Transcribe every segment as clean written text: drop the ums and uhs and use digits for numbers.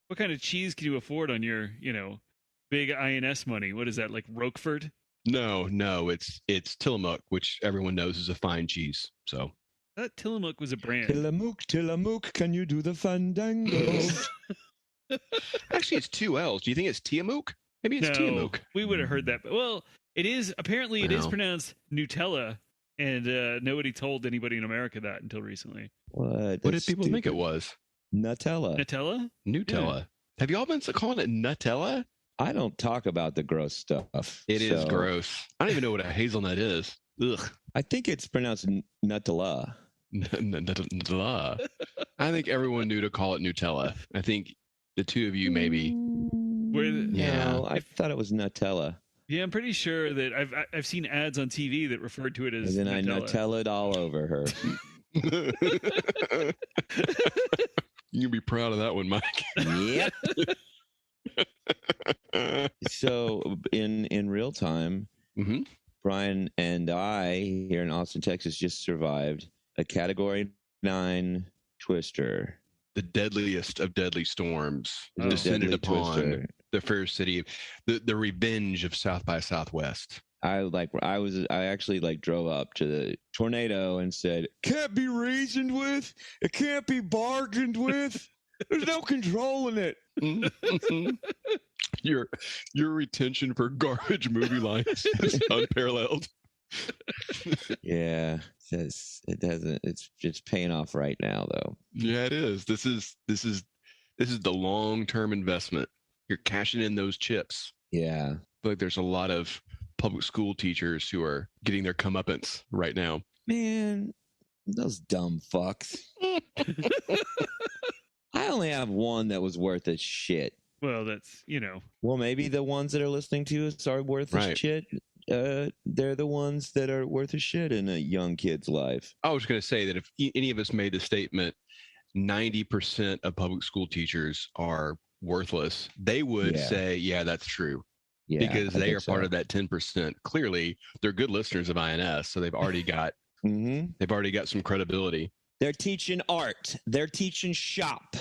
what kind of cheese can you afford on your, big INS money? What is that, like Roquefort? No, it's Tillamook, which everyone knows is a fine cheese. So That Tillamook was a brand. Tillamook, can you do the fandango? actually, it's two L's. Do you think it's Tillamook? Maybe it's No, Tillamook. we would have heard that. But, well, it is pronounced Nutella, and nobody told anybody in America that until recently. What? What did people think it was? Nutella. Nutella? Nutella. Yeah. Have you all been calling it Nutella? I don't talk about the gross stuff. It is gross. I don't even know what a hazelnut is. Ugh. I think it's pronounced Nutella. Nutella. I think everyone knew to call it Nutella. I think the two of you maybe. No, I thought it was Nutella. Yeah, I'm pretty sure that I've seen ads on TV that referred to it as. And then Nutella. I Nutella'd all over her. You can be proud of that one, Mike. Yep. So in real time, Brian and I here in Austin, Texas, just survived a Category 9 twister. The deadliest of deadly storms descended upon the fair city, the revenge of South by Southwest. I actually drove up to the tornado and said, "Can't be reasoned with. It can't be bargained with. There's no controlling it." Your retention for garbage movie lines is unparalleled. Yeah, it's paying off right now though. Yeah, it is. This is the long-term investment. You're cashing in those chips. Yeah. I feel like there's a lot of public school teachers who are getting their comeuppance right now. Man, those dumb fucks. I only have one that was worth a shit. Well, that's, Well, maybe the ones that are listening to us are worth a shit. They're the ones that are worth a shit in a young kid's life. I was going to say that if any of us made the statement, 90% of public school teachers are worthless, they would say, yeah, that's true. Yeah, because they are part of that 10%. Clearly, they're good listeners of INS, so they've already got they've already got some credibility. They're teaching art. They're teaching shop.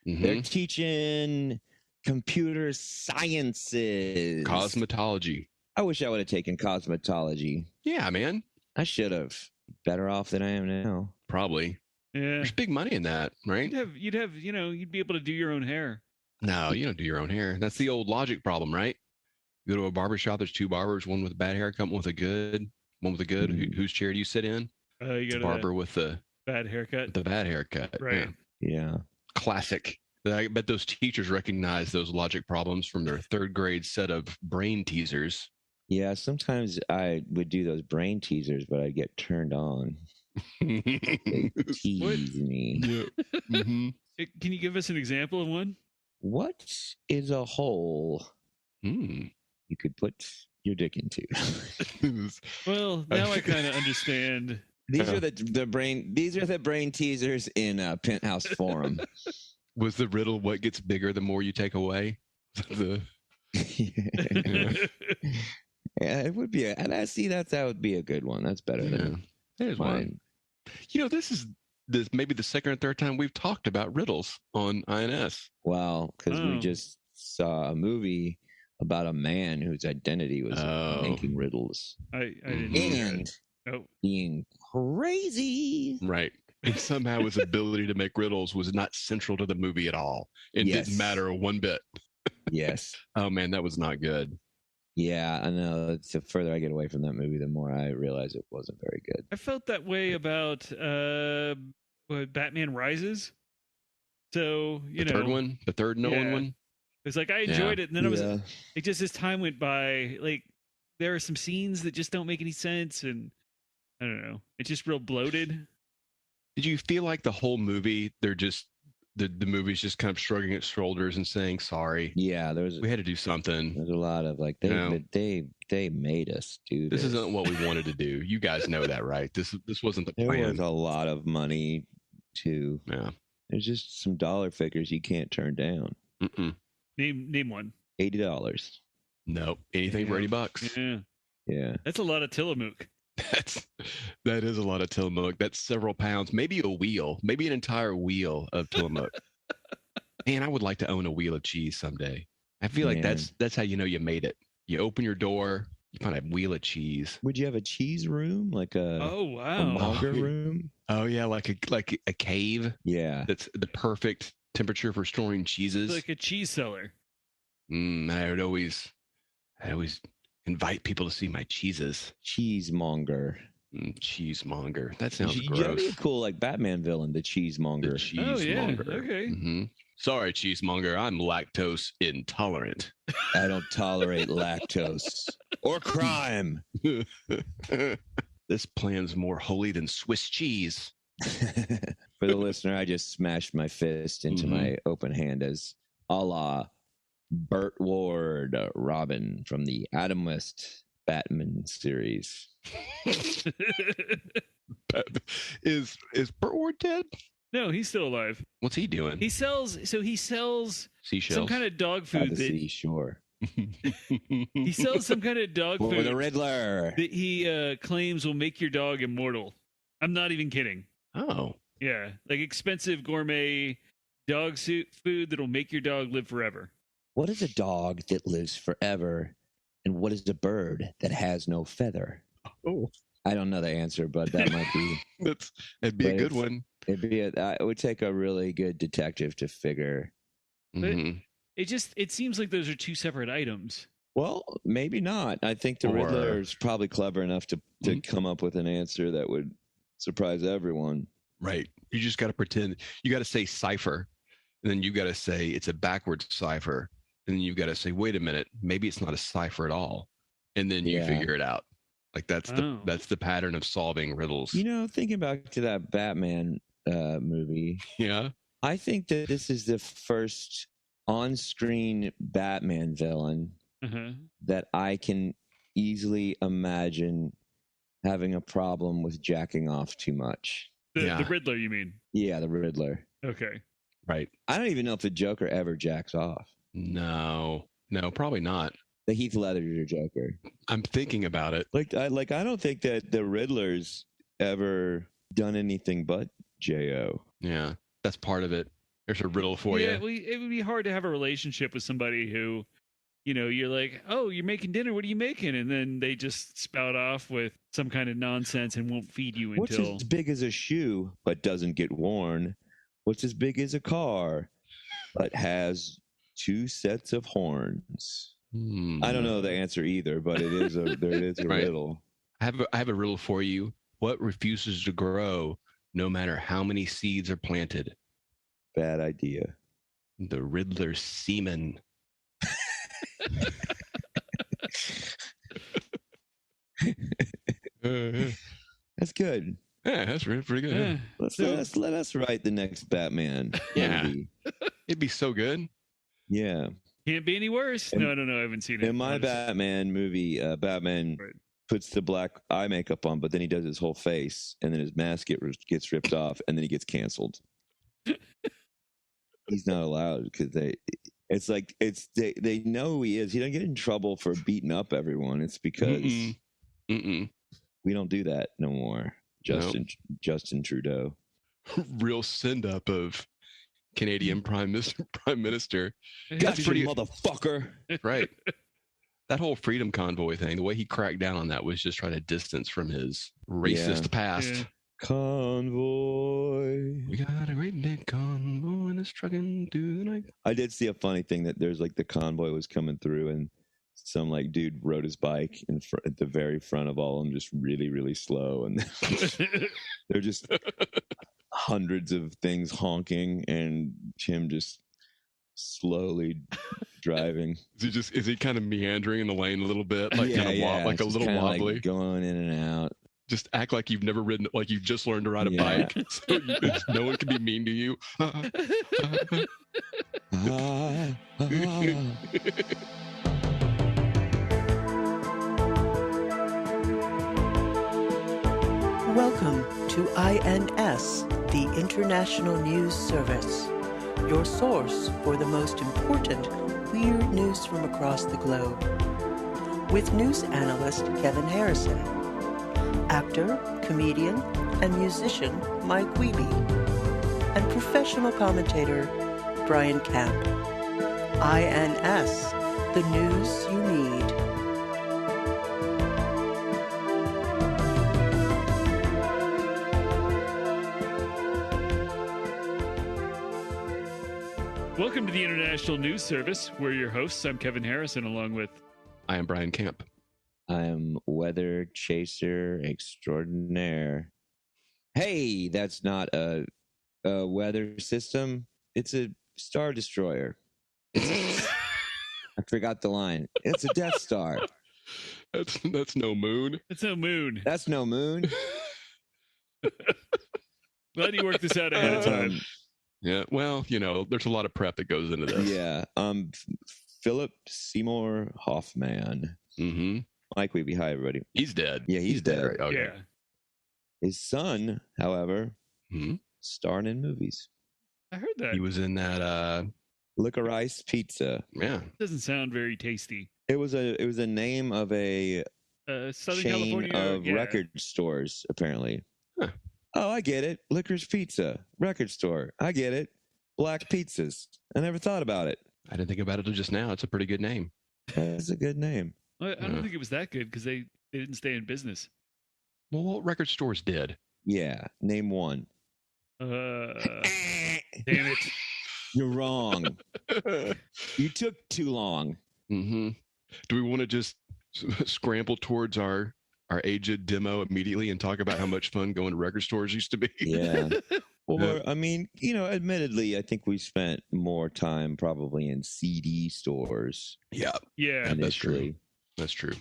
They're teaching computer sciences. Cosmetology. I wish I would have taken cosmetology. Yeah, man. I should have. Better off than I am now. Probably. Yeah. There's big money in that, right? You'd be able to do your own hair. No, you don't do your own hair. That's the old logic problem, right? You go to a barbershop, there's two barbers, one with a bad haircut, one with a good. Whose chair do you sit in? You go to barber with the bad haircut. The bad haircut. Right. Yeah. Classic. I bet those teachers recognize those logic problems from their third grade set of brain teasers. Yeah, sometimes I would do those brain teasers, but I'd get turned on. They tease me. Yeah. Can you give us an example of one? What is a hole you could put your dick into? Well, now I kind of understand. These are the brain teasers in a Penthouse Forum. Was the riddle what gets bigger the more you take away? Yeah, it would be that would be a good one. That's better than there's mine. One. This is maybe the second or third time we've talked about riddles on INS. Well, because we just saw a movie about a man whose identity was making riddles. I didn't being crazy. Right. And somehow his ability to make riddles was not central to the movie at all. It didn't matter one bit. Yes. Oh, man, that was not good. Yeah, I know. The further I get away from that movie, the more I realize it wasn't very good. I felt that way about Batman Rises. So, the third one? The third Nolan one? It's like I enjoyed it, and then it just as time went by, like there are some scenes that just don't make any sense, and I don't know. It's just real bloated. Did you feel like the whole movie, they're just the movie's just kind of shrugging its shoulders and saying sorry? Yeah, we had to do something. There's a lot of like they made us do this. This isn't what we wanted to do. You guys know that, right? This wasn't the plan. There was a lot of money too. Yeah. There's just some dollar figures you can't turn down. Name one. $80. Nope. Anything for $80. Yeah. That's a lot of Tillamook. That is a lot of Tillamook. That's several pounds. Maybe a wheel. Maybe an entire wheel of Tillamook. Man, I would like to own a wheel of cheese someday. I feel like that's how you know you made it. You open your door, you find a wheel of cheese. Would you have a cheese room, like a monger room? Oh yeah, like a cave. Yeah, that's the perfect temperature for storing cheeses. Like a cheese cellar. I would always invite people to see my cheeses. Cheesemonger. Cheesemonger. That sounds gross. That'd be a cool like Batman villain, the cheesemonger. The cheesemonger. Oh, yeah. Okay. Mm-hmm. Sorry, cheesemonger. I'm lactose intolerant. I don't tolerate lactose or crime. This plan's more holy than Swiss cheese. For the listener, I just smashed my fist into my open hand as a la Burt Ward, Robin from the Adam West Batman series. Is Burt Ward dead? No, he's still alive. What's he doing? He sells seashells, some kind of dog food. At the seashore. He sells some kind of dog food. For the Riddler. That he claims will make your dog immortal. I'm not even kidding. Oh. Yeah, like expensive gourmet dog food that'll make your dog live forever. What is a dog that lives forever, and what is a bird that has no feather? Oh, I don't know the answer, but that might be. It'd be a good one. It would take a really good detective to figure. Mm-hmm. It seems like those are two separate items. Well, maybe not. I think the Riddler is probably clever enough to come up with an answer that would surprise everyone. Right. You just got to pretend. You got to say cipher, and then you got to say it's a backwards cipher, and then you got to say, wait a minute, maybe it's not a cipher at all, and then you figure it out. Like that's the pattern of solving riddles. You know, thinking back to that Batman movie. Yeah. I think that this is the first on-screen Batman villain that I can easily imagine having a problem with jacking off too much. The Riddler, you mean? Yeah, the Riddler. Okay. Right. I don't even know if the Joker ever jacks off. No, probably not. The Heath Ledger Joker. I'm thinking about it. I don't think that the Riddler's ever done anything but J.O. Yeah, that's part of it. There's a riddle for you. Yeah, it would be hard to have a relationship with somebody who, you know, you're like, oh, you're making dinner. What are you making? And then they just spout off with some kind of nonsense and won't feed you What's until. What's as big as a shoe but doesn't get worn? What's as big as a car but has two sets of horns? I don't know the answer either, but there is a riddle. I have a riddle for you. What refuses to grow no matter how many seeds are planted? Bad idea. The Riddler's semen. That's good. Yeah, that's pretty good. Yeah. Let us write the next Batman movie. It'd be so good. Yeah. Can't be any worse. No, I haven't seen it. In my Batman movie, Batman puts the black eye makeup on, but then he does his whole face, and then his mask gets ripped off, and then he gets canceled. He's not allowed because they know who he is. He doesn't get in trouble for beating up everyone. It's because we don't do that no more. Justin Trudeau. Real send up of Canadian Prime Minister. That's pretty motherfucker. Right. That whole freedom convoy thing, the way he cracked down on that was just trying to distance from his racist past. Yeah. Convoy. We got a great big convoy and it's trucking through the night. I did see a funny thing that there's like the convoy was coming through and some like dude rode his bike at the very front of all of them, just really, really slow. And they're just hundreds of things honking and him just slowly driving. Is he kind of meandering in the lane a little bit? Like like a little wobbly? Like going in and out. Just act like you've never ridden, like you've just learned to ride a bike. So no one can be mean to you. Welcome to INS, the International News Service, your source for the most important weird news from across the globe. With news analyst Kevin Harrison, actor, comedian, and musician Mike Wiebe, and professional commentator Brian Camp. INS, the news you need. Welcome to the International News Service. We're your hosts. I'm Kevin Harrison, along with... I am Brian Camp. I am weather chaser extraordinaire. Hey, that's not a weather system. It's a Star Destroyer. I forgot the line. It's a Death Star. That's no moon. It's no moon. That's no moon. Glad you worked this out ahead of time. Yeah, well, there's a lot of prep that goes into this. Yeah. Philip Seymour Hoffman. Mm-hmm. Mike Wiebe, hi everybody. He's dead. Yeah, he's dead. Right? Okay. Yeah. His son, however, starred in movies. I heard that. He was in that Licorice Pizza. Yeah. Doesn't sound very tasty. It was a name of a Southern chain California of record stores, apparently. Huh. Oh, I get it. Licorice Pizza, record store. I get it. Black pizzas. I never thought about it. I didn't think about it until just now. It's a pretty good name. That's a good name. I don't think it was that good because they didn't stay in business. Well, what record stores did? Yeah, name one. Damn it. You're wrong. You took too long. Mm-hmm. Do we want to just scramble towards our aged demo immediately and talk about how much fun going to record stores used to be? Yeah. Or, I mean, admittedly, I think we spent more time probably in CD stores. Yeah. Yeah. That's true. That's true.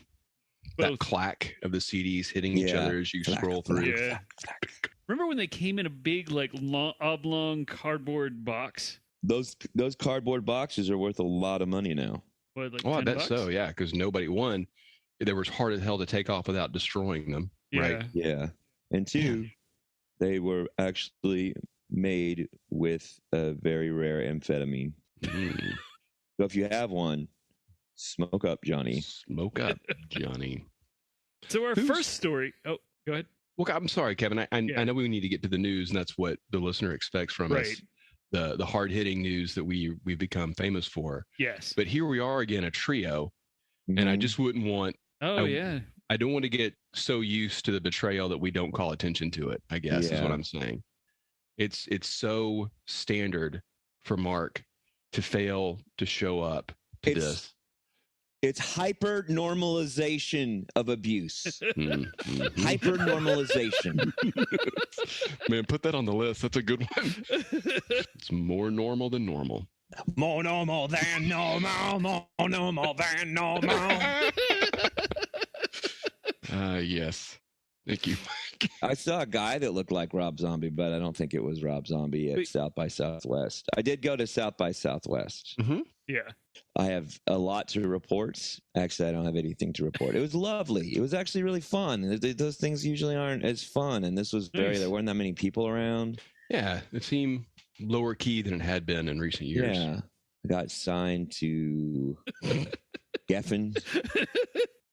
That clack of the CDs hitting each other as you scroll through. Yeah. Remember when they came in a big, oblong cardboard box? Those cardboard boxes are worth a lot of money now. What, like I bet $10? so, yeah, because they were hard as hell to take off without destroying them. Yeah. Right? Yeah. And two, they were actually made with a very rare amphetamine. So if you have one, smoke up, Johnny. Smoke up, Johnny. So our first story... Oh, go ahead. Well, I'm sorry, Kevin. I know we need to get to the news, and that's what the listener expects from us. The hard-hitting news that we've become famous for. Yes. But here we are again, a trio, and I just wouldn't want... I don't want to get so used to the betrayal that we don't call attention to it, I guess, is what I'm saying. It's so standard for Mark to fail to show up to this. It's hyper normalization of abuse. Hyper normalization. Man, put that on the list. That's a good one. It's more normal than normal. More normal than normal. More normal than normal. Yes. Thank you. I saw a guy that looked like Rob Zombie, but I don't think it was Rob Zombie at South by Southwest. I did go to South by Southwest. Mm-hmm. Yeah. I have a lot to report. Actually, I don't have anything to report. It was lovely. It was actually really fun. Those things usually aren't as fun, and this was there weren't that many people around. Yeah, it seemed lower key than it had been in recent years. Yeah. I got signed to Geffen.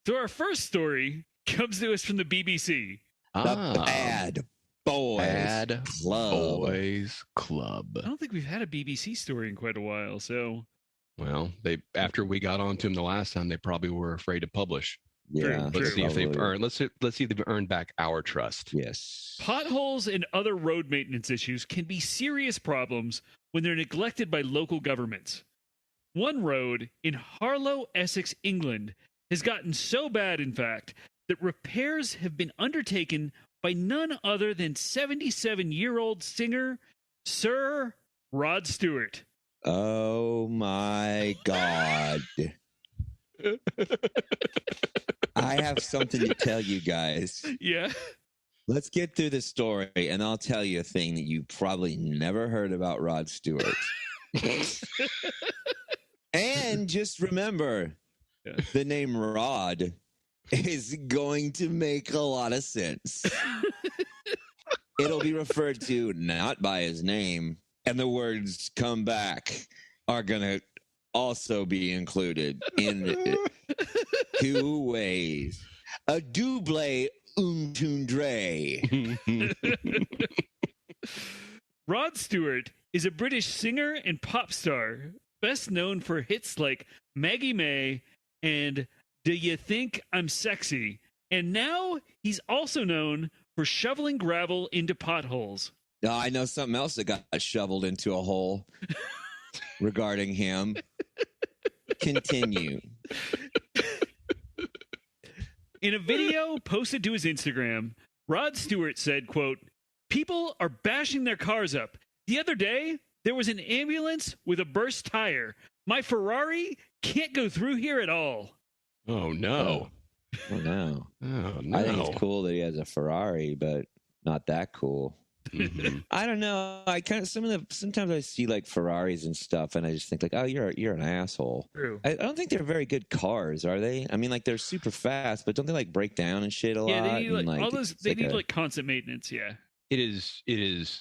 So our first story comes to us from the BBC. The Bad Boys Club. I don't think we've had a BBC story in quite a while, so... Well, after we got on to them the last time, they probably were afraid to publish. Yeah, let's see if they've earned. Let's see if they've earned back our trust. Yes. Potholes and other road maintenance issues can be serious problems when they're neglected by local governments. One road in Harlow, Essex, England, has gotten so bad, in fact, that repairs have been undertaken by none other than 77-year-old singer Sir Rod Stewart. Oh my God. I have something to tell you guys. Yeah. Let's get through the story, and I'll tell you a thing that you probably never heard about Rod Stewart. And just remember, the name Rod is going to make a lot of sense. It'll be referred to not by his name, and the words "come back" are going to also be included in 2 ways. A double entendre. Rod Stewart is a British singer and pop star, best known for hits like Maggie May and Do You Think I'm Sexy? And now he's also known for shoveling gravel into potholes. Oh, I know something else that got shoveled into a hole regarding him. Continue. In a video posted to his Instagram, Rod Stewart said, quote, "People are bashing their cars up. The other day, there was an ambulance with a burst tire. My Ferrari can't go through here at all." Oh, no. Oh, no. Oh, no. I think it's cool that he has a Ferrari, but not that cool. Mhm. I don't know. I kind of sometimes I see like Ferraris and stuff, and I just think like, oh, you're an asshole. True. I don't think they're very good cars, are they? I mean, like they're super fast, but don't they like break down and shit a lot? Yeah, they need And, all those. They need a- like constant maintenance. Yeah. It is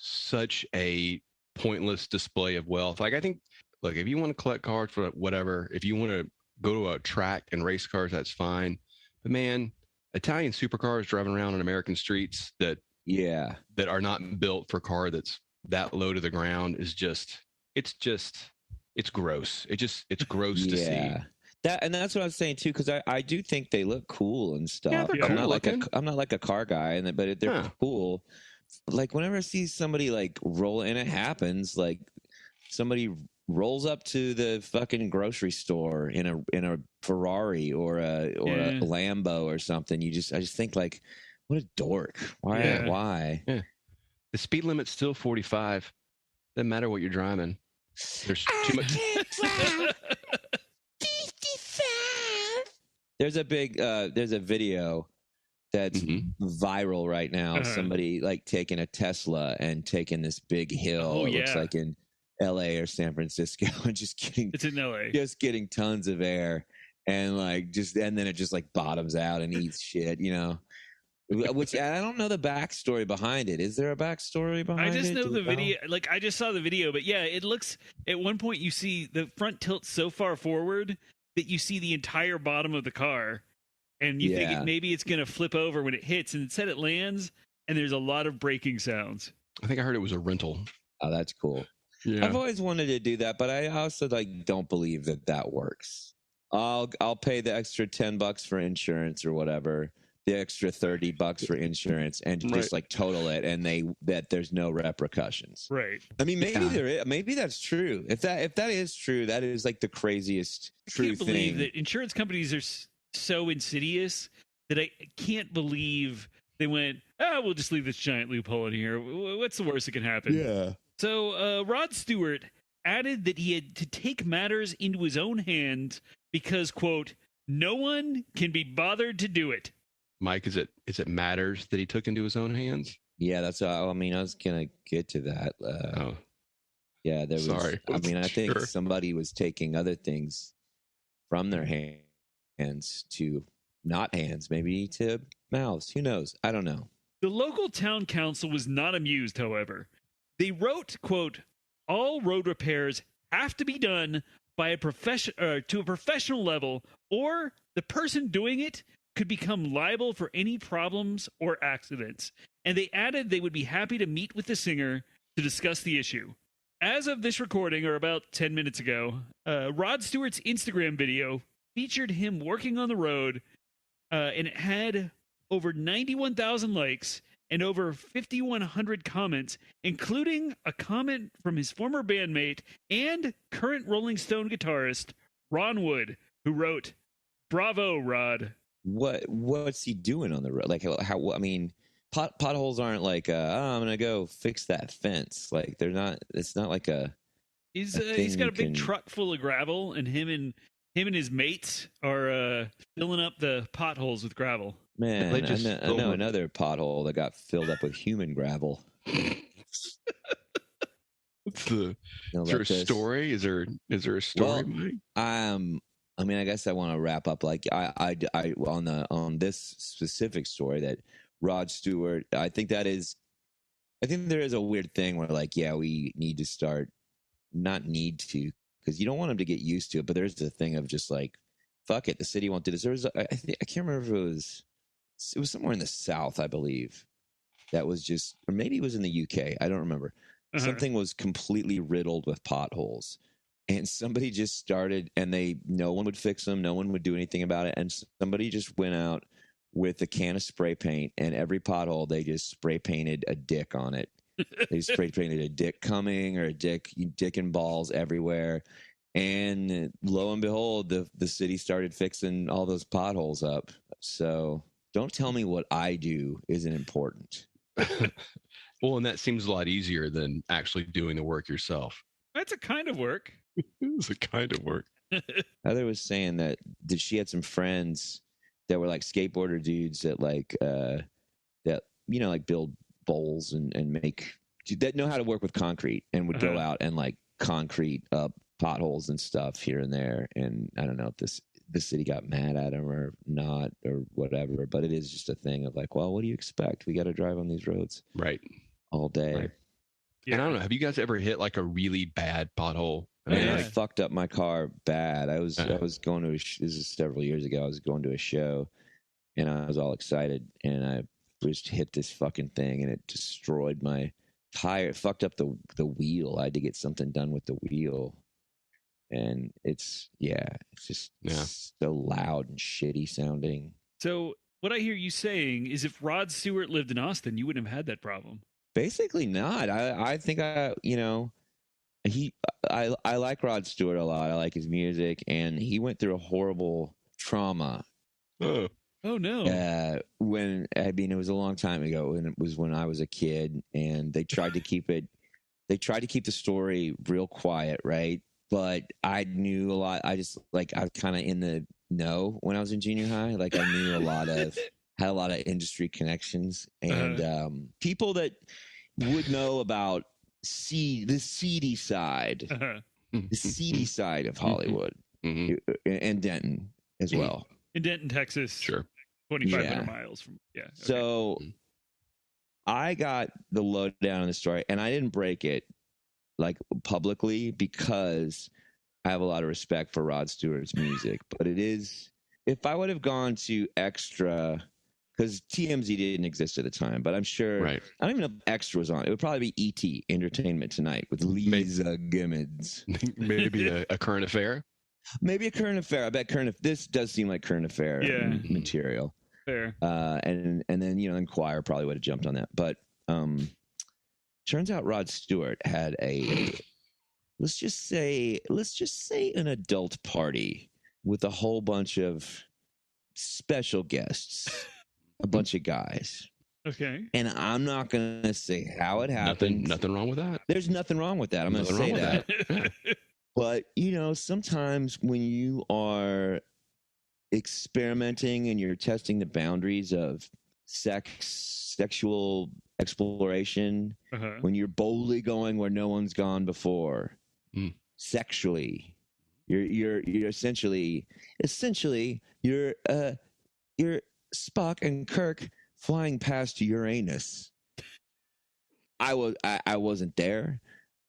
such a pointless display of wealth. Like, I think, look, if you want to collect cars for whatever, if you want to go to a track and race cars, that's fine. But man, Italian supercars driving around on American streets that are not built for a car that's that low to the ground is it's gross. It's gross to see. That's what I was saying too, because I do think they look cool and stuff. Yeah, they're I'm cool not like a car guy, but they're cool. Like whenever I see somebody like roll, and it happens, like somebody rolls up to the fucking grocery store in a Ferrari or a Lambo or something. I just think like, what a dork. Why? Yeah. Why? Yeah. The speed limit's still 45. Doesn't matter what you're driving. There's too much. There's a video that's viral right now. Somebody like taking a Tesla and taking this big hill. It looks like in LA or San Francisco, and it's in LA. Just getting tons of air, and then it just like bottoms out and eats shit, you know. Which I don't know the backstory behind it. Is there a backstory behind it? I just know the video. Like I just saw the video, but yeah, it looks. At one point, you see the front tilt so far forward that you see the entire bottom of the car, and you think maybe it's going to flip over when it hits, and instead it lands, and there's a lot of braking sounds. I think I heard it was a rental. Oh, that's cool. Yeah. I've always wanted to do that, but I also don't believe that works. I'll pay the extra $10 for insurance or whatever, the extra $30 for insurance, and just like total it, and there's no repercussions. Right. I mean, maybe that's true. If that is true, that is like the craziest true thing. I can't believe that insurance companies are so insidious that I can't believe they went, we'll just leave this giant loophole in here. What's the worst that can happen? Yeah. So Rod Stewart added that he had to take matters into his own hands because, quote, "no one can be bothered to do it." Mike, is it matters that he took into his own hands? Yeah, that's. I mean, I was gonna get to that. Yeah, there was. Sorry. I mean, I think somebody was taking other things from their hands to not hands, maybe to mouths. Who knows? I don't know. The local town council was not amused, however. They wrote, quote, "all road repairs have to be done by to a professional level, or the person doing it could become liable for any problems or accidents." And they added they would be happy to meet with the singer to discuss the issue. As of this recording, or about 10 minutes ago, Rod Stewart's Instagram video featured him working on the road, and it had over 91,000 likes and over 5,100 comments, including a comment from his former bandmate and current Rolling Stone guitarist, Ron Wood, who wrote, "Bravo, Rod." What's he doing on the road? Like how? I mean, potholes aren't like I'm gonna go fix that fence. Like they're not. It's not like a. He's got a big truck full of gravel, and him and his mates are filling up the potholes with gravel. Man, I know another pothole that got filled up with human gravel. What's the? Is there a story? Is there a story? Well, I mean, I guess I want to wrap up. Like I on this specific story that Rod Stewart. I think there is a weird thing where like, yeah, we need to start. Not need to, because you don't want them to get used to it. But there's the thing of just like, fuck it, the city won't do this. There was I can't remember if it was somewhere in the South, I believe. That was just, or maybe it was in the UK. I don't remember. something was completely riddled with potholes. And somebody just started, and no one would fix them. No one would do anything about it. And somebody just went out with a can of spray paint, and every pothole, they just spray painted a dick on it. They spray painted a dick coming, or a dick and balls everywhere. And lo and behold, the city started fixing all those potholes up. So don't tell me what I do isn't important. Well, and that seems a lot easier than actually doing the work yourself. That's a kind of work. It's a kind of work. Heather was saying that she had some friends that were like skateboarder dudes that like build bowls and that know how to work with concrete and would go out and like concrete up potholes and stuff here and there. And I don't know if the city got mad at them or not or whatever, but it is just a thing of like, well, what do you expect? We got to drive on these roads all day. Right. Yeah. And I don't know, have you guys ever hit like a really bad pothole? I fucked up my car bad. I was going to this is several years ago. I was going to a show, and I was all excited, and I just hit this fucking thing, and it destroyed my tire. It fucked up the wheel. I had to get something done with the wheel, and it's just so loud and shitty sounding. So what I hear you saying is, if Rod Stewart lived in Austin, you wouldn't have had that problem. Basically, not. I think I like Rod Stewart a lot. I like his music, and he went through a horrible trauma. Oh no! It was a long time ago, and it was when I was a kid, and they tried to keep the story real quiet, right? But I knew a lot. I was kind of in the know when I was in junior high. Like, I knew had a lot of industry connections, and people that would know about the seedy side, the seedy side of Hollywood, and Denton as well. In Denton, Texas, sure, 2,500 miles from. Yeah. Okay. So I got the lowdown on the story, and I didn't break it like publicly because I have a lot of respect for Rod Stewart's music. But it is, if I would have gone to Extra, because TMZ didn't exist at the time, but I'm sure, I don't even know if Extra was on. It would probably be E.T., Entertainment Tonight, with Lisa Gimmons. Maybe a current affair? Maybe a current affair. I bet this does seem like current affair material. Fair. And then, Enquirer probably would have jumped on that. But turns out Rod Stewart had let's just say an adult party with a whole bunch of special guests. A bunch of guys. Okay. And I'm not going to say how it happened. Nothing wrong with that. There's nothing wrong with that. I'm going to say that. But, sometimes when you are experimenting and you're testing the boundaries of sexual exploration, when you're boldly going where no one's gone before, sexually, you're essentially you're Spock and Kirk flying past Uranus. I wasn't there.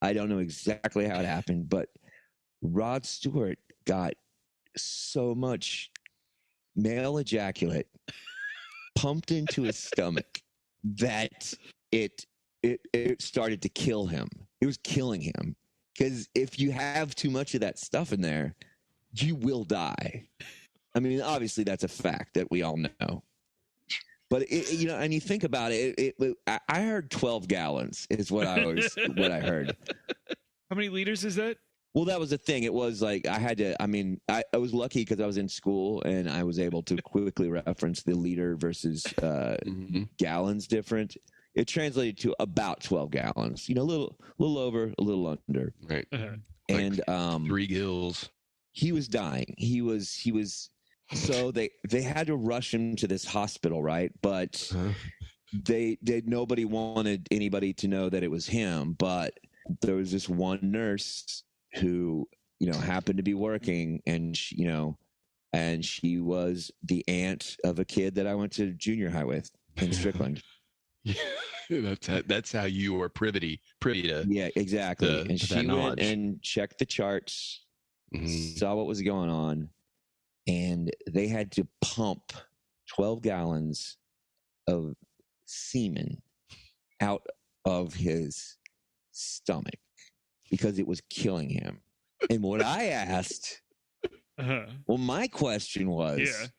I don't know exactly how it happened, but Rod Stewart got so much male ejaculate pumped into his stomach that it started to kill him. It was killing him, because if you have too much of that stuff in there, you will die. I mean, obviously that's a fact that we all know. But and you think about it, I heard 12 gallons is what I heard. How many liters is that? Well, that was the thing. It was like I was lucky because I was in school and I was able to quickly reference the liter versus gallons different. It translated to about 12 gallons. A little over, a little under. Right. And 3 gills. He was dying. He was. So they had to rush him to this hospital, right? But nobody wanted anybody to know that it was him. But there was this one nurse who happened to be working, and she was the aunt of a kid that I went to junior high with in Strickland. Yeah, that's how you were privy to. Yeah, exactly. And she went and checked the charts, saw what was going on. And they had to pump 12 gallons of semen out of his stomach because it was killing him. And what I asked, well, my question was,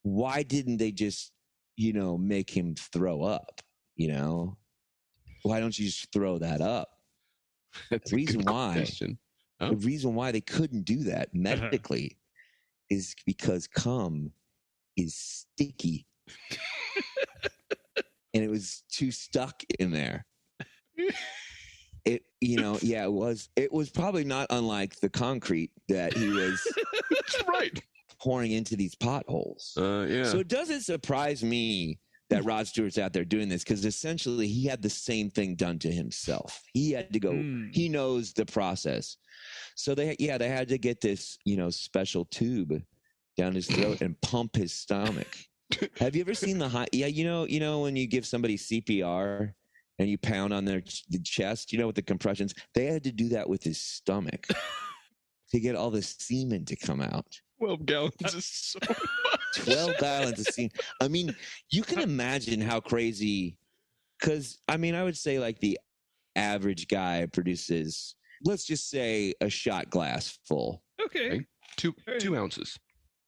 why didn't they just, make him throw up? Why don't you just throw that up? That's the reason why. Question. Oh. The reason why they couldn't do that medically is because cum is sticky, and it was too stuck in there. It was probably not unlike the concrete that he was pouring into these potholes. So it doesn't surprise me that Rod Stewart's out there doing this, because essentially he had the same thing done to himself. He had to go. He knows the process. So they had to get this, special tube down his throat and pump his stomach. Have you ever seen when you give somebody CPR and you pound on their chest, with the compressions? They had to do that with his stomach to get all the semen to come out. 12 gallons is so much. 12 gallons of semen. I mean, you can imagine how crazy, because, I would say like the average guy produces, let's just say, a shot glass full. Okay. 2 ounces.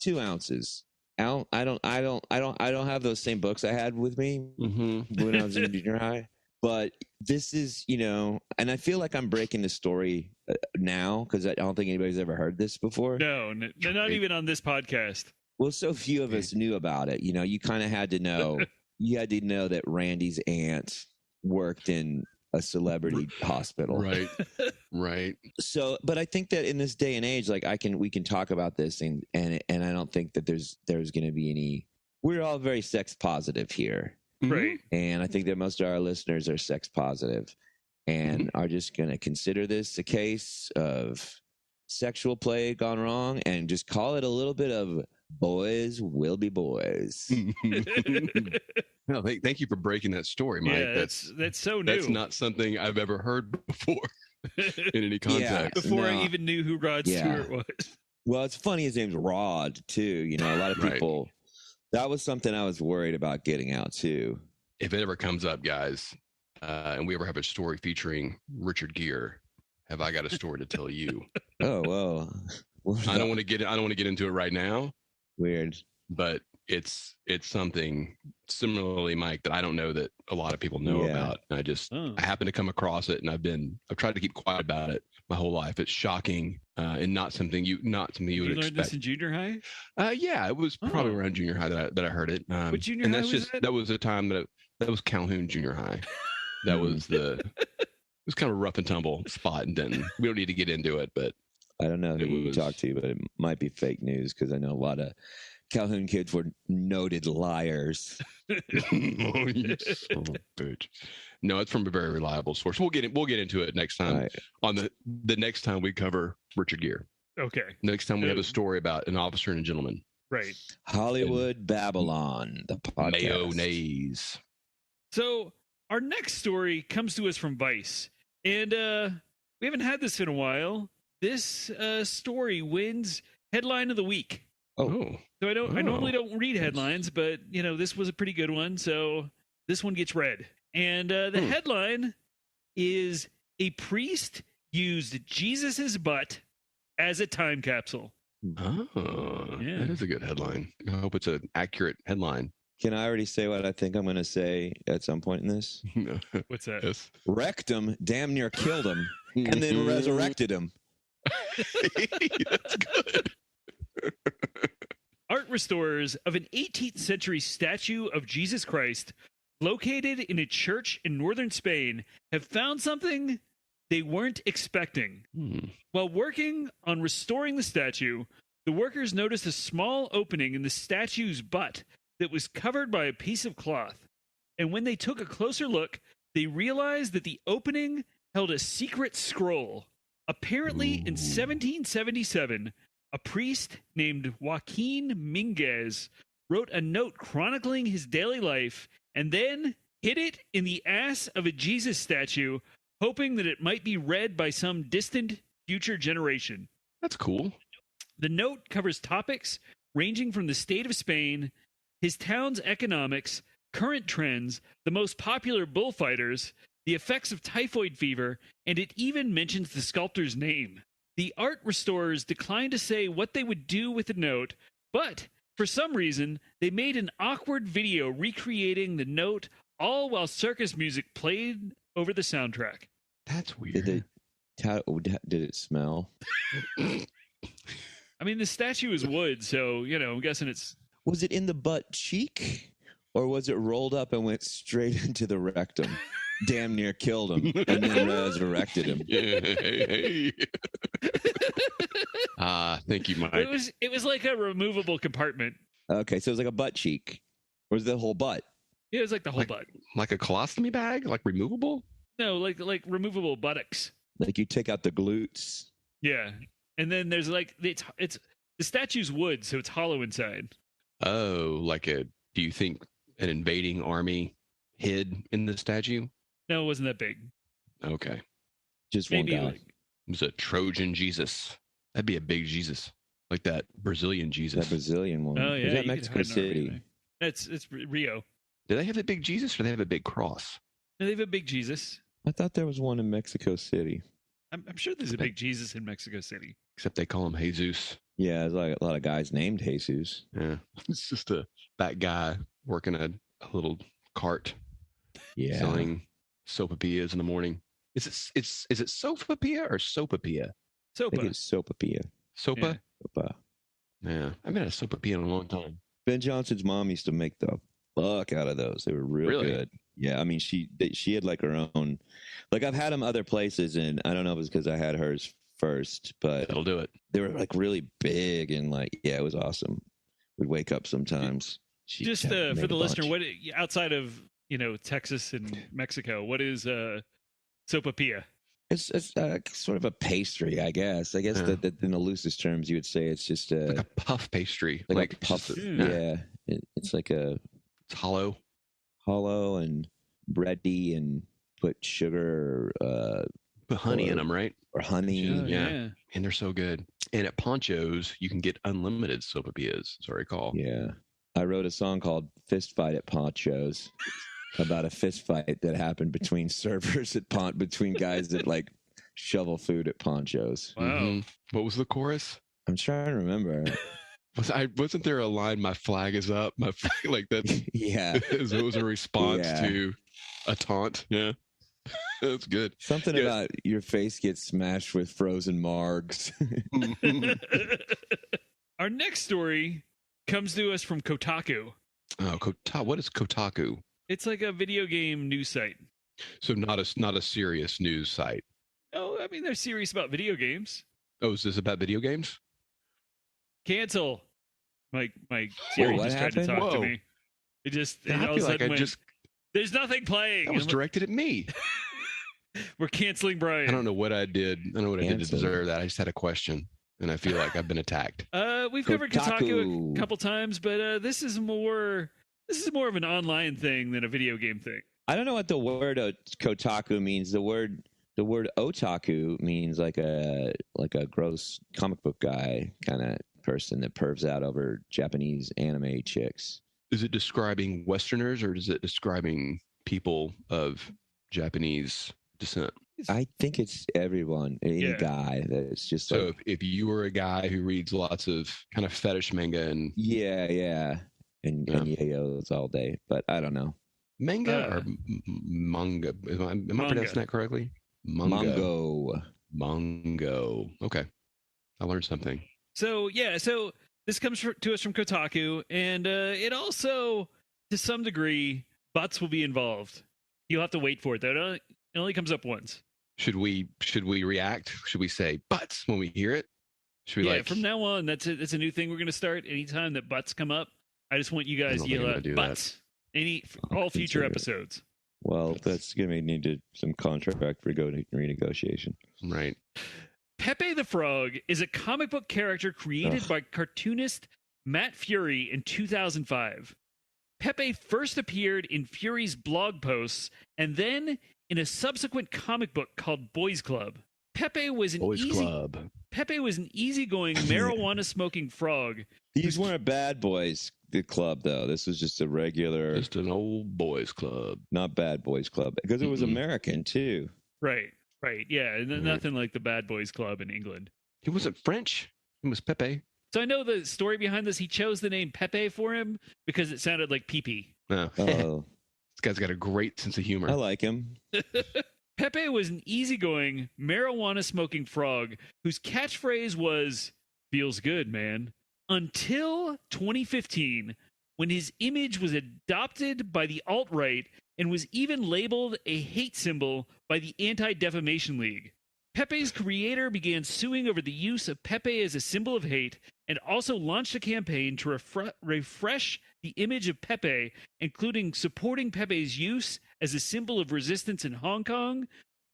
2 ounces. I don't have those same books I had with me when I was in junior high. But this is, and I feel like I'm breaking the story now, because I don't think anybody's ever heard this before. No, not even on this podcast. Well, so few of us knew about it. You kind of had to know. You had to know that Randy's aunt worked in a celebrity hospital. Right. So, but I think that in this day and age, like we can talk about this, and I don't think that there's going to be any. We're all very sex positive here. Right. And I think that most of our listeners are sex positive and are just going to consider this a case of sexual play gone wrong and just call it a little bit of boys will be boys. No, thank you for breaking that story, Mike. Yeah, that's so new. That's not something I've ever heard before in any context. Before I even knew who Rod Stewart was. Well, it's funny his name's Rod, too. A lot of people... That was something I was worried about getting out, too. If it ever comes up, guys, and we ever have a story featuring Richard Gere, have I got a story to tell you? Oh, well. I don't want to get into it right now. Weird. But it's something similarly, Mike, that I don't know that a lot of people know about. And I happen to come across it, and I've tried to keep quiet about it my whole life. It's shocking and not something you would expect. You learned this in junior high? Yeah, it was probably around junior high that I heard it. What junior high was that? That was the time that was Calhoun Junior High. That was it was kind of a rough and tumble spot in Denton. We don't need to get into it, but I don't know who you talk to, but it might be fake news, because I know a lot of Calhoun kids were noted liars. Oh, you son of a bitch. No, it's from a very reliable source. We'll get into it next time on the next time we cover Richard Gere. Okay. Next time we have a story about an officer and a gentleman. Right. Hollywood Babylon, the podcast. Mayonnaise. So our next story comes to us from Vice, and we haven't had this in a while. This story wins headline of the week. Oh. So I normally don't read headlines, but this was a pretty good one, so this one gets read. And the headline is "A priest used Jesus's butt as a time capsule." Oh, that is a good headline. I hope it's an accurate headline. Can I already say what I think I'm going to say at some point in this? What's that? Yes. Wrecked him, damn near killed him, and then resurrected him. That's good. Art restorers of an 18th century statue of Jesus Christ located in a church in northern Spain have found something they weren't expecting. While working on restoring the statue, the workers noticed a small opening in the statue's butt that was covered by a piece of cloth. And when they took a closer look, they realized that the opening held a secret scroll. Apparently, in 1777, a priest named Joaquin Minguez wrote a note chronicling his daily life and then hid it in the ass of a Jesus statue, hoping that it might be read by some distant future generation. That's cool. The note covers topics ranging from the state of Spain, his town's economics, current trends, the most popular bullfighters, the effects of typhoid fever, and it even mentions the sculptor's name. The art restorers declined to say what they would do with the note, but for some reason, they made an awkward video recreating the note, all while circus music played over the soundtrack. That's weird. Did it smell? I mean, the statue is wood, so, I'm guessing it's... Was it in the butt cheek? Or was it rolled up and went straight into the rectum? Damn near killed him and then resurrected him. Thank you, Mike. It was like a removable compartment. Okay, so it was like a butt cheek. Or was it the whole butt? Yeah, it was like the whole butt. Like a colostomy bag? Like removable? No, like removable buttocks. Like you take out the glutes. Yeah. And then there's it's the statue's wood, so it's hollow inside. Oh, do you think an invading army hid in the statue? No, it wasn't that big. Okay. Just maybe one guy. It was a Trojan Jesus. That'd be a big Jesus. Like that Brazilian Jesus. That Brazilian one. Oh, yeah. Is that Mexico City? It's Rio. Do they have a big Jesus or do they have a big cross? No, they have a big Jesus. I thought there was one in Mexico City. I'm sure there's a big Jesus in Mexico City. Except they call him Jesus. Yeah, there's like a lot of guys named Jesus. Yeah. It's just a fat guy working a little cart. Yeah. Selling sopapillas in the morning. Is it sopapilla or sopapilla? I think it's sopapilla. Sopa? Yeah. Sopa. Yeah. I haven't had a sopapilla in a long time. Ben Johnson's mom used to make the fuck out of those. They were real good. Yeah, I mean, she had like her own. Like I've had them other places, and I don't know if it's because I had hers first, but That'll do it. they were like really big and like it was awesome. We'd wake up sometimes. Just for the listener, what outside of Texas and Mexico, what is sopapilla? It's sort of a pastry, I guess. I guess that in the loosest terms, you would say it's just like a puff pastry, like a puff. Yeah, it's like it's hollow and bready, and put sugar, put honey in them, right? Or honey. Yeah, and they're so good. And at Poncho's, you can get unlimited sopapillas, as I recall. Yeah, I wrote a song called "Fist Fight at Poncho's." About a fist fight that happened between servers between guys that like shovel food at Poncho's. Wow. Mm-hmm. What was the chorus? I'm trying to remember. Wasn't there a line, "My flag is up"? My flag, like that. Yeah. It was a response to a taunt. Yeah. That's good. Something about your face gets smashed with frozen margs. Our next story comes to us from Kotaku. Oh, what is Kotaku? It's like a video game news site. So not a serious news site. Oh, I mean, they're serious about video games. Oh, is this about video games? Cancel. My Siri just tried to talk to me. It just all of a sudden went, there's nothing playing. That was directed at me. We're canceling Brian. I don't know what I did. I don't know what I did to deserve that. I just had a question, and I feel like I've been attacked. We've covered Kotaku a couple times, but this is more of an online thing than a video game thing. I don't know what the word Kotaku means. The word otaku means like a gross comic book guy kind of person that pervs out over Japanese anime chicks. Is it describing Westerners or is it describing people of Japanese descent? I think it's everyone, any guy that's just so. If you were a guy who reads lots of kind of fetish manga and and yayo's all day, but I don't know. Manga or manga? Am I pronouncing that correctly? Mongo. Okay, I learned something. So this comes to us from Kotaku, and it also, to some degree, butts will be involved. You'll have to wait for it, though. It only comes up once. Should we react? Should we say butts when we hear it? Should we from now on, that's a new thing we're going to start. Anytime that butts come up, I just want you guys to yell out butts. All future episodes. Well, that's going to need some contract renegotiation. Right. Pepe the Frog is a comic book character created by cartoonist Matt Fury in 2005. Pepe first appeared in Fury's blog posts and then in a subsequent comic book called Boys Club. Pepe was an Pepe was an easygoing marijuana-smoking frog. These weren't bad boys club, though. This was just a regular... Just an old boys club. Not bad boys club. Because it was American, too. Right. Yeah, nothing like the Bad Boys Club in England. He wasn't French. He was Pepe. So I know the story behind this. He chose the name Pepe for him because it sounded like pee-pee. Oh. This guy's got a great sense of humor. I like him. Pepe was an easygoing, marijuana-smoking frog whose catchphrase was, "Feels good, man." Until 2015, when his image was adopted by the alt-right and was even labeled a hate symbol by the Anti-Defamation League. Pepe's creator began suing over the use of Pepe as a symbol of hate and also launched a campaign to refresh the image of Pepe, including supporting Pepe's use as a symbol of resistance in Hong Kong,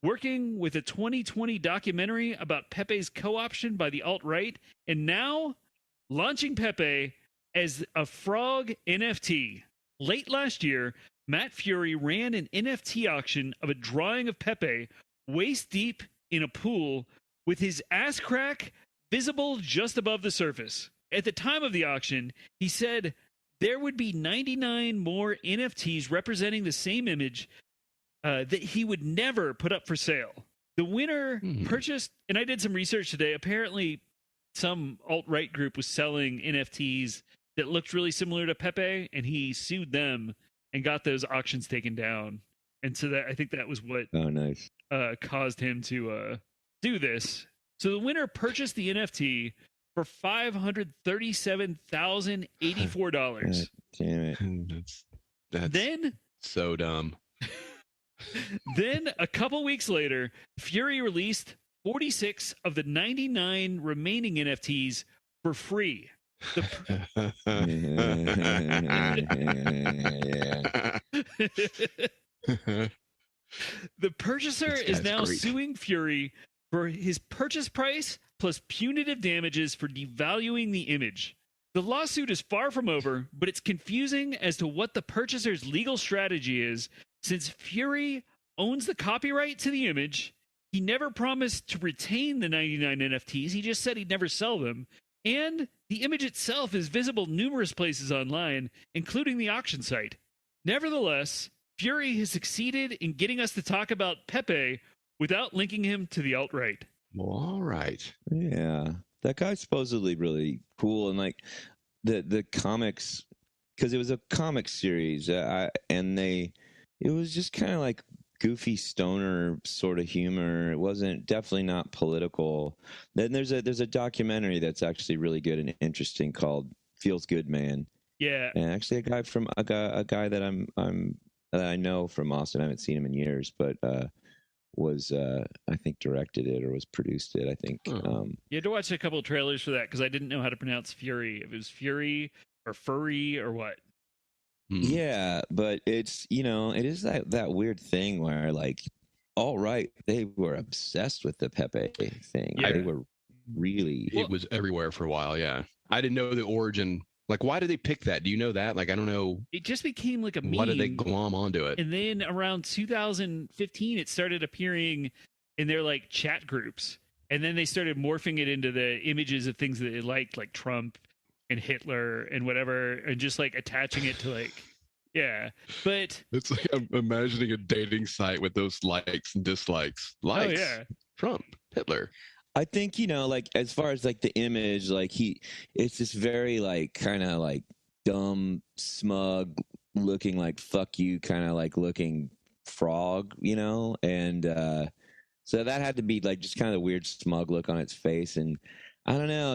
working with a 2020 documentary about Pepe's co-option by the alt-right, and now launching Pepe as a frog NFT. Late last year, Matt Fury ran an NFT auction of a drawing of Pepe waist deep in a pool with his ass crack visible just above the surface. At the time of the auction, he said there would be 99 more NFTs representing the same image that he would never put up for sale. The winner purchased, and I did some research today, apparently some alt-right group was selling NFTs that looked really similar to Pepe, and he sued them and got those auctions taken down. And so that I think that was what nice. Caused him to do this. So the winner purchased the NFT for $537,084. Damn it. That's then so dumb. Then a couple weeks later, Fury released 46 of the 99 remaining NFTs for free. The purchaser is now suing Fury for his purchase price plus punitive damages for devaluing the image. The lawsuit is far from over, but it's confusing as to what the purchaser's legal strategy is, since Fury owns the copyright to the image. He never promised to retain the 99 NFTs. He just said he'd never sell them. And the image itself is visible numerous places online, including the auction site. Nevertheless, Fury has succeeded in getting us to talk about Pepe without linking him to the alt-right. Well, all right. Yeah. That guy's supposedly really cool. And like the comics, because it was a comic series, and it was just kind of like goofy stoner sort of humor. It wasn't, definitely not political. Then there's a documentary that's actually really good and interesting called Feels Good, Man. Yeah. And actually a guy that that I know from Austin. I haven't seen him in years, but was I think directed it or was produced it, I think. You had to watch a couple of trailers for that because I didn't know how to pronounce Fury. If it was Fury or Furry or what. Yeah, but it's, it is that weird thing where like, all right, they were obsessed with the Pepe thing. Yeah. They were really... It was everywhere for a while, yeah. I didn't know the origin. Like, why did they pick that? Do you know that? Like, I don't know. It just became like a meme. Why did they glom onto it? And then around 2015, it started appearing in their like chat groups. And then they started morphing it into the images of things that they liked, like Trump and Hitler and whatever, and just like attaching it to like, yeah. But it's like I'm imagining a dating site with those likes and dislikes. Likes, Trump, Hitler. I think, like as far as like the image, like it's this very like kind of like dumb, smug looking like fuck you kind of like looking frog, and so that had to be like just kind of a weird smug look on its face. And I don't know,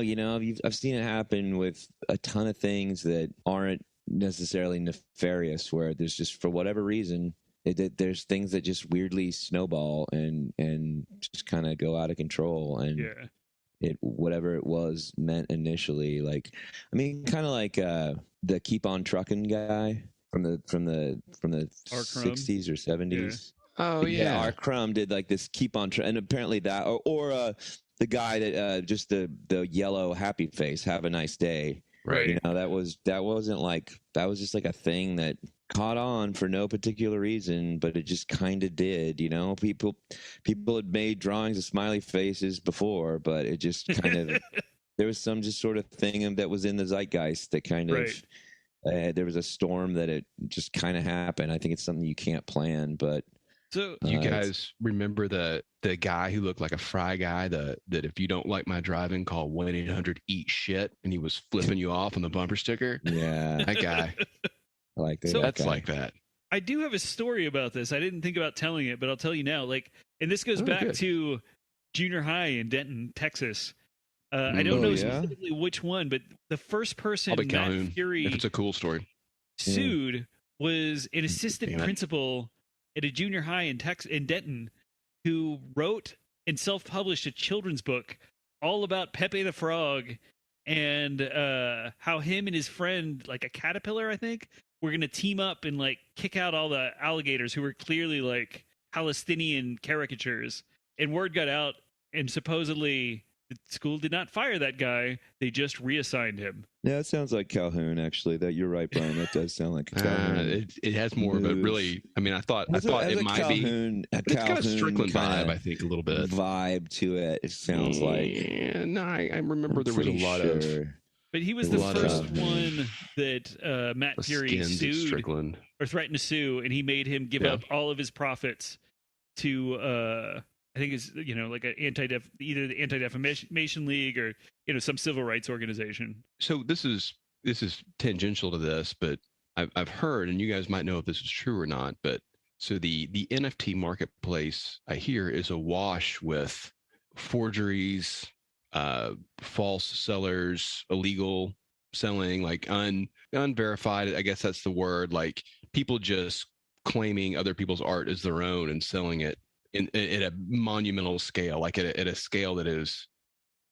I've seen it happen with a ton of things that aren't necessarily nefarious, where there's just, for whatever reason, there's things that just weirdly snowball and just kind of go out of control, and whatever it was meant initially, like, I mean, kind of like the Keep On Trucking guy from the 60s or 70s. Oh yeah, R. Crumb did like this Keep On and apparently that or the guy that just the yellow happy face, Have a Nice Day. Right. That wasn't like, that was just like a thing that caught on for no particular reason, but it just kind of did. You know, people had made drawings of smiley faces before, but it just kind of there was some just sort of thing that was in the zeitgeist that kind of there was a storm that it just kind of happened. I think it's something you can't plan, but. So you guys remember the guy who looked like a fry guy that if you don't like my driving, call 1-800-EAT-SHIT, and he was flipping you off on the bumper sticker? Yeah. That guy. I like that. So that's like that. I do have a story about this. I didn't think about telling it, but I'll tell you now. Like, and this goes back to junior high in Denton, Texas. I don't know specifically which one, but the first person Matt Fury if it's a cool story sued was an assistant principal at a junior high in Denton, who wrote and self-published a children's book all about Pepe the Frog and how him and his friend, like a caterpillar, I think, were going to team up and like kick out all the alligators who were clearly like Palestinian caricatures. And word got out, and supposedly the school did not fire that guy. They just reassigned him. Yeah, it sounds like Calhoun, actually. That you're right, Brian. That does sound like Calhoun. It has more of a really. I mean, I thought it might Calhoun, be. It's got a Strickland vibe, I think, a little bit. Vibe to it. It sounds like. Yeah, no, I remember there was a lot of. But he was the first one that Matt Fury sued or threatened to sue, and he made him give up all of his profits to. I think it's like either the Anti-Defamation League or some civil rights organization. So this is tangential to this, but I've heard, and you guys might know if this is true or not, but so the NFT marketplace I hear is awash with forgeries, false sellers, illegal selling, like unverified. I guess that's the word. Like people just claiming other people's art as their own and selling it at a monumental scale, like at a scale that is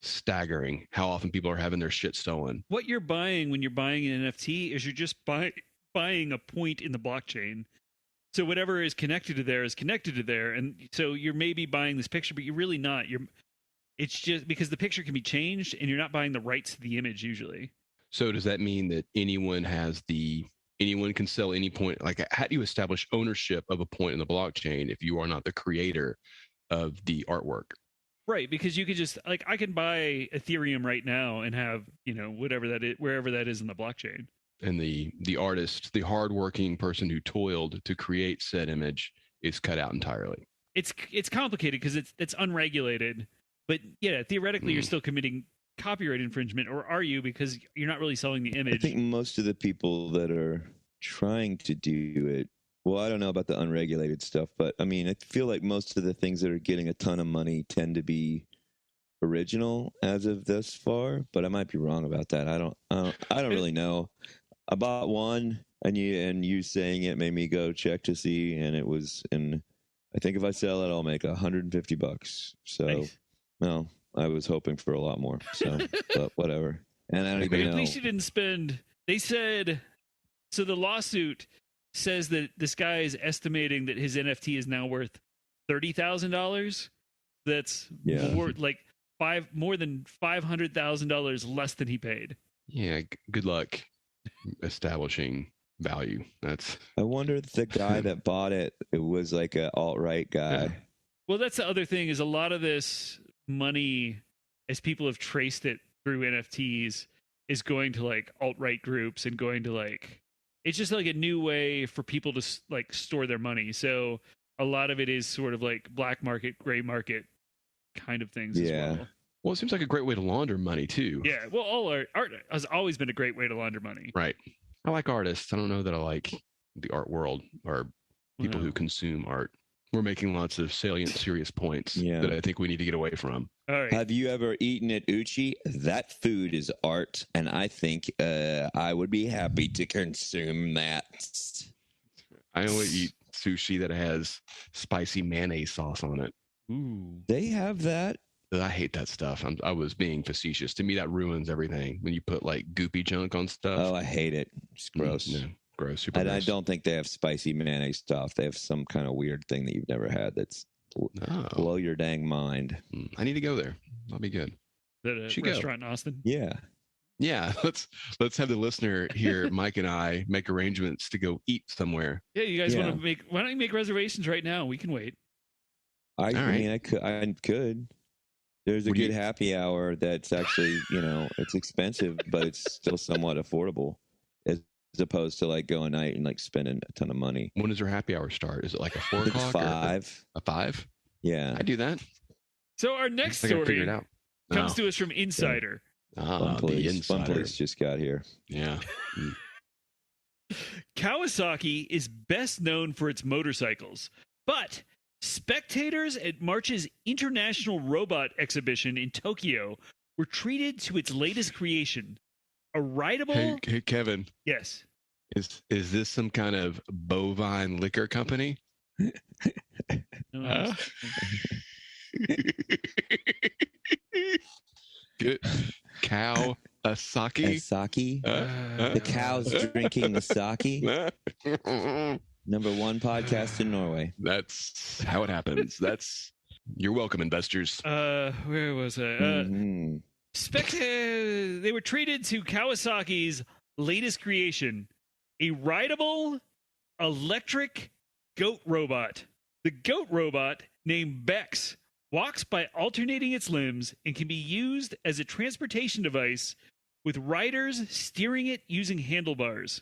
staggering. How often people are having their shit stolen. What you're buying when you're buying an NFT is you're just buying a point in the blockchain. So whatever is connected to there is connected to there, and so you're maybe buying this picture, but you're really not. It's just because the picture can be changed, and you're not buying the rights to the image usually. So does that mean that anyone can sell any point? Like, how do you establish ownership of a point in the blockchain if you are not the creator of the artwork? Right, because you could just I can buy Ethereum right now and have whatever that is, wherever that is in the blockchain. And the artist, the hardworking person who toiled to create said image, is cut out entirely. It's complicated because it's unregulated, but yeah, theoretically you're still committing copyright infringement, or are you? Because you're not really selling the image. I think most of the people that are trying to do it, well, I don't know about the unregulated stuff, but I mean, I feel like most of the things that are getting a ton of money tend to be original as of thus far, but I might be wrong about that. I don't really know. I bought one, and you saying it made me go check to see, and it was, and I think if I sell it, I'll make $150. So, nice. No, I was hoping for a lot more. So, but whatever. And I don't even know. At least you didn't spend. They said so. The lawsuit says that this guy is estimating that his NFT is now worth $30,000. That's more than $500,000 less than he paid. Yeah. Good luck establishing value. I wonder if the guy that bought it was like an alt-right guy. Yeah. Well, that's the other thing, is a lot of this money, as people have traced it through NFTs, is going to like alt-right groups and going to it's just like a new way for people to store their money. So a lot of it is sort of like black market, gray market kind of things as well. Well, it seems like a great way to launder money too. Yeah. Well, all art has always been a great way to launder money. Right. I like artists. I don't know that I like the art world or people who consume art. We're making lots of salient, serious points that I think we need to get away from. All right. Have you ever eaten at Uchi? That food is art, and I think I would be happy to consume that. I only eat sushi that has spicy mayonnaise sauce on it. Ooh. They have that. I hate that stuff. I was being facetious. To me, that ruins everything when you put goopy junk on stuff. Oh, I hate it. It's gross. No, gross. Super gross. I don't think they have spicy mayonnaise stuff. They have some kind of weird thing that you've never had that's blow your dang mind. I need to go there. I'll be good. Is that a restaurant in Austin? Yeah. Yeah, let's have the listener here, Mike and I, make arrangements to go eat somewhere. Yeah, you guys want to make? Why don't you make reservations right now? We can wait. I mean, I could. There's a good happy hour that's actually, it's expensive, but it's still somewhat affordable, as opposed to like going out and like spending a ton of money. When does your happy hour start? Is it like a 4 o'clock? 5. A 5? Yeah, I do that. So our next story comes to us from Insider. Fun Police just got here. Yeah. Kawasaki is best known for its motorcycles, but spectators at March's International Robot Exhibition in Tokyo were treated to its latest creation, a rideable... Hey, Kevin. Yes. Is this some kind of bovine liquor company? Good. Kawasaki. The cows drinking the sake. Number 1 podcast in Norway. That's how it happens. You're welcome, investors. Where was I? They were treated to Kawasaki's latest creation, a rideable electric goat robot. The goat robot, named Bex, walks by alternating its limbs and can be used as a transportation device with riders steering it using handlebars.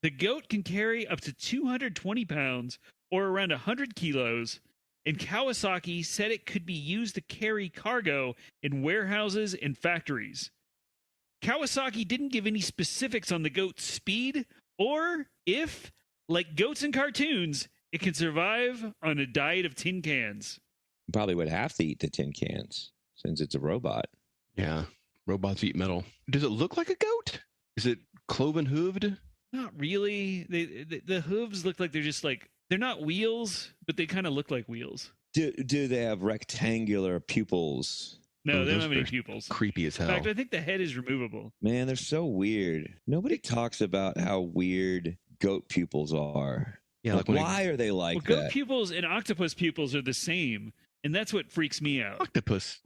The goat can carry up to 220 pounds or around 100 kilos, and Kawasaki said it could be used to carry cargo in warehouses and factories. Kawasaki didn't give any specifics on the goat's speed or if, like goats in cartoons, it can survive on a diet of tin cans. Probably would have to eat the tin cans since it's a robot. Yeah, robots eat metal. Does it look like a goat? Is it cloven hooved? Not really. The hooves look like they're not wheels, but they kind of look like wheels. Do they have rectangular pupils? No, they don't have any pupils. Creepy as hell. In fact, I think the head is removable. Man, they're so weird. Nobody talks about how weird goat pupils are. Yeah, like why are they like that? Goat pupils and octopus pupils are the same, and that's what freaks me out. Octopus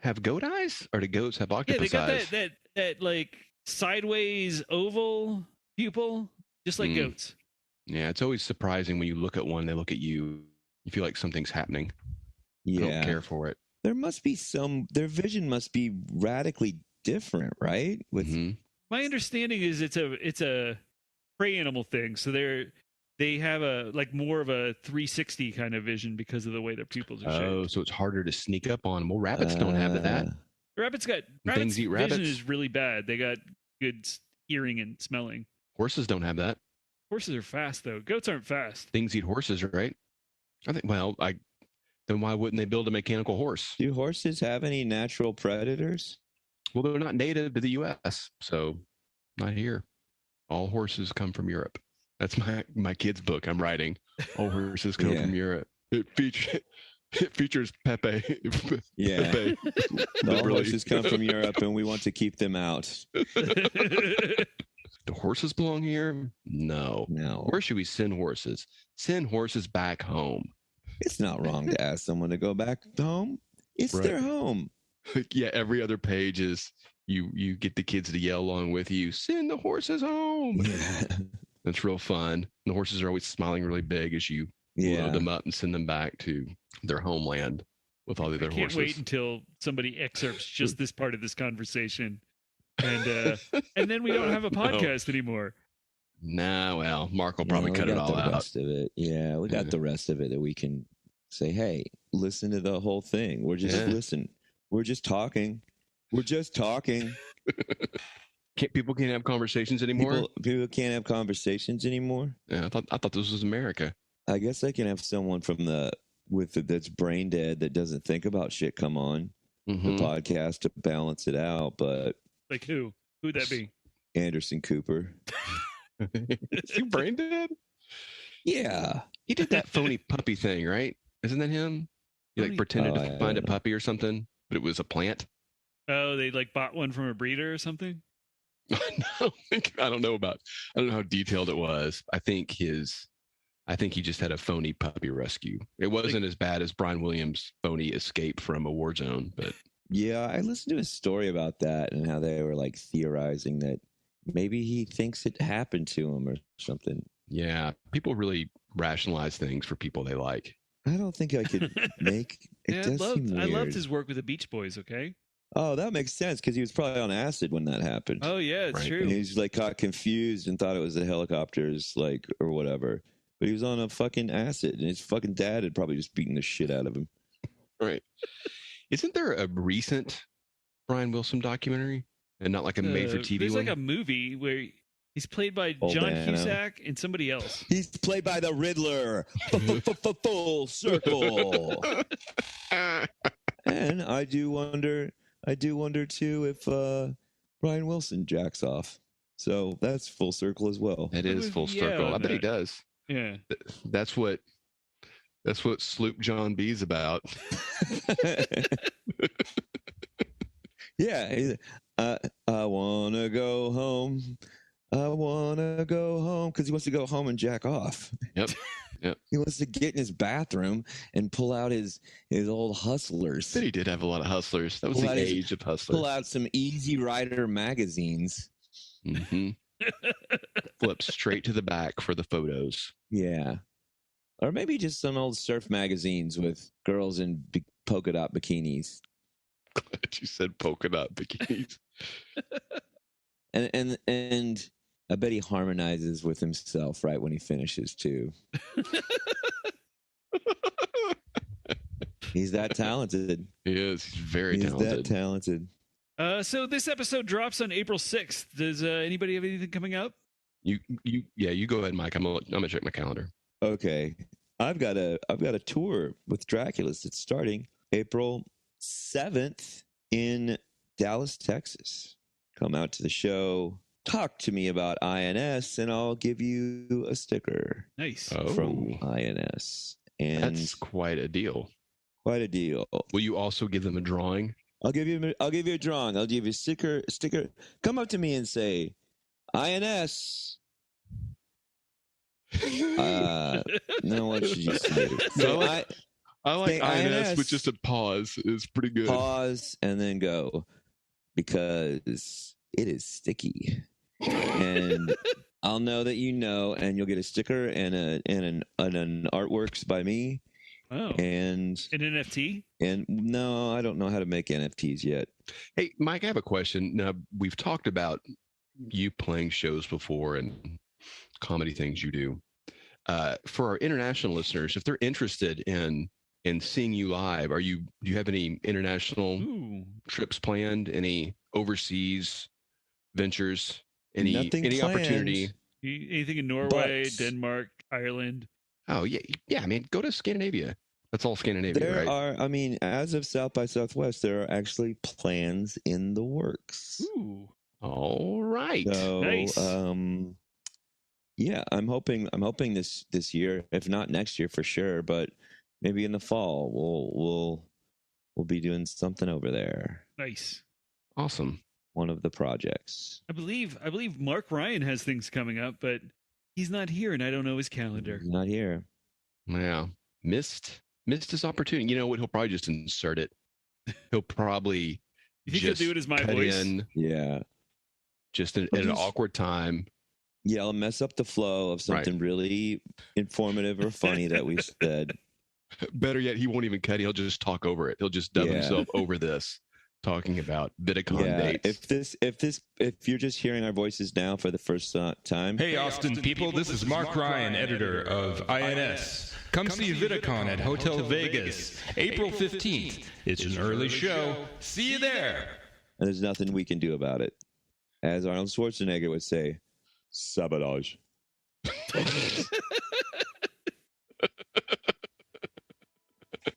have goat eyes, or do goats have octopus eyes? Yeah, they got that like sideways oval pupil, just like goats. Yeah, it's always surprising when you look at one, they look at you. You feel like something's happening. Yeah, I don't care for it. There must be their vision must be radically different, right? My understanding is it's a prey animal thing, so they have a more of a 360 kind of vision because of the way their pupils are shaped. Oh, so it's harder to sneak up on them. Well, rabbits don't have that. Rabbits' eat rabbits. Vision is really bad. They got good hearing and smelling. Horses don't have that. Horses are fast though. Goats aren't fast. Things eat horses, right? I think. Well, then why wouldn't they build a mechanical horse? Do horses have any natural predators? Well, they're not native to the U.S., so not here. All horses come from Europe. That's my kid's book I'm writing. All horses come from Europe. It features Pepe. Yeah. Pepe. All horses come from Europe, and we want to keep them out. Do horses belong here? No. Where should we send horses? Send horses back home. It's not wrong to ask someone to go back home. It's their home. Yeah, every other page is you get the kids to yell along with you. Send the horses home. Yeah. That's real fun. The horses are always smiling really big as you load them up and send them back to their homeland with all the other horses. I can't wait until somebody excerpts just this part of this conversation, and then we don't have a podcast anymore. Nah, well, Mark will probably cut it all out. Rest of it. Yeah, we got the rest of it that we can say, hey, listen to the whole thing. We're just listen. We're just talking. We're just talking. People can't have conversations anymore. People can't have conversations anymore. Yeah, I thought this was America. I guess I can have someone that's brain dead that doesn't think about shit come on the podcast to balance it out. But like who? Who'd that be? Anderson Cooper. Is he brain dead? Yeah, he did that phony puppy thing, right? Isn't that him? He pretended to find a puppy or something, but it was a plant. Oh, they bought one from a breeder or something. No, I don't know how detailed it was. I think he just had a phony puppy rescue. It wasn't as bad as Brian Williams' phony escape from a war zone, but Yeah, I listened to a story about that and how they were like theorizing that maybe he thinks it happened to him or something. Yeah, people really rationalize things for people they like. I don't think I could make it. Yeah, Does seem weird. I loved his work with the Beach Boys. Okay. Oh, that makes sense because he was probably on acid when that happened. Oh yeah, it's true. And he's like got confused and thought it was the helicopters, like or whatever. But he was on a fucking acid, and his fucking dad had probably just beaten the shit out of him. Right. Isn't there a recent Brian Wilson documentary and not like a made-for-TV There's one? like a movie where he's played by John Cusack and somebody else. He's played by the Riddler. Full circle. And I do wonder too if Brian Wilson jacks off. So that's full circle as well. It is full circle. I bet he does. Yeah. That's what Sloop John B's about. Yeah. I want to go home. I want to go home because he wants to go home and jack off. Yep. He wants to get in his bathroom and pull out his old Hustlers. But he did have a lot of Hustlers. That was the age of Hustlers. Pull out some Easy Rider magazines. Mm-hmm. Flip straight to the back for the photos. Yeah. Or maybe just some old surf magazines with girls in polka dot bikinis. Glad you said polka dot bikinis. And I bet he harmonizes with himself right when he finishes too. He's that talented. He is. He's very talented. He's that talented. So this episode drops on April 6th. Does anybody have anything coming up? You go ahead, Mike. I'm gonna check my calendar. Okay. I've got a tour with Draculus that's starting April 7th in Dallas, Texas. Come out to the show, talk to me about INS, and I'll give you a sticker. Nice. From INS. And that's quite a deal. Quite a deal. Will you also give them a drawing? I'll give you a drawing. I'll give you a sticker. Come up to me and say, INS. No, what should you say? So I like INS with just a pause. It's pretty good. Pause and then go, because it is sticky. And I'll know that you know, and you'll get a sticker and an artworks by me. Oh. And an NFT? And no, I don't know how to make NFTs yet. Hey, Mike, I have a question. Now, we've talked about you playing shows before and comedy things you do. For our international listeners, if they're interested in seeing you live, do you have any international trips planned? Any overseas ventures? Any opportunity? Anything in Norway, Denmark, Ireland? Oh yeah. I mean, go to Scandinavia. That's all Scandinavia, right? As of South by Southwest, there are actually plans in the works. Ooh. All right. So, nice. Yeah, I'm hoping this year, if not next year for sure, but maybe in the fall we'll be doing something over there. Nice. Awesome. One of the projects. I believe Mark Ryan has things coming up, but he's not here and I don't know his calendar. He's not here. Yeah. Missed his opportunity. You know what? He'll probably just insert it. He'll probably You think he'll do it as my voice? Yeah. Just at an awkward time. Yeah, I'll mess up the flow of something really informative or funny that we said. Better yet, he won't even cut it. He'll just talk over it. He'll just dub himself over this, talking about Vidicon dates. If you're just hearing our voices now for the first time. Hey, Austin people, this is Mark Ryan, editor of INS. Come see Vidicon at Hotel Vegas, April 15th. It's an early show. See you there. And there's nothing we can do about it. As Arnold Schwarzenegger would say, sabotage.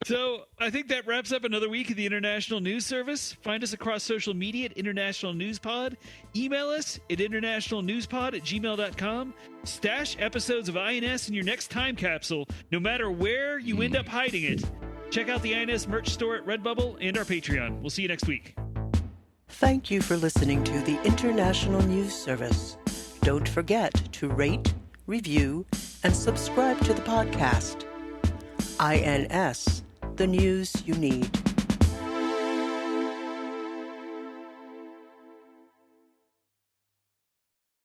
So I think that wraps up another week of the International News Service. Find us across social media at International News Pod. Email us at internationalnewspod@gmail.com. Stash episodes of INS in your next time capsule, no matter where you end up hiding it. Check out the INS merch store at Redbubble and our Patreon. We'll see you next week. Thank you for listening to the International News Service. Don't forget to rate, review, and subscribe to the podcast. INS, the news you need.